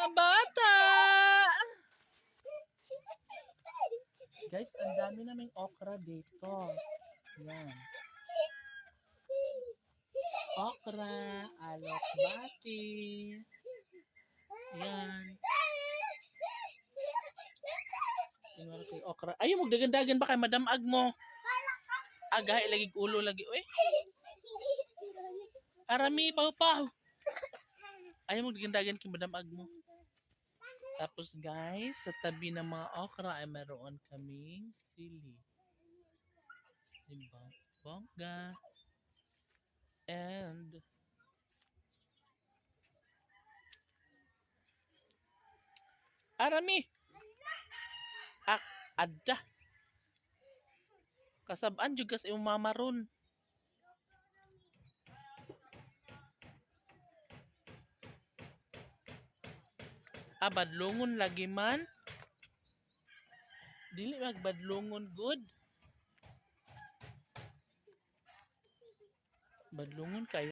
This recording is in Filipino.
mga bata! Guys, ang dami naming okra dito. Yan. Okra, alokbati. Yan. Tingnan ko yung okra. Ayaw, magdagan-dagan ba kay Madam Ag mo? Aga, ilagig ulo lagi. Uy, arami, paw-paw. Ayaw, magdagan-dagan kay Madam Ag mo. Tapos guys, sa tabi ng mga okra ay meron kaming sili. Diba? Bongga. And arami. Adda. Kasabaan juga sa iyong mamaron. Badlongon lagi man. Dili magbadlongon good. Badlongon kayo.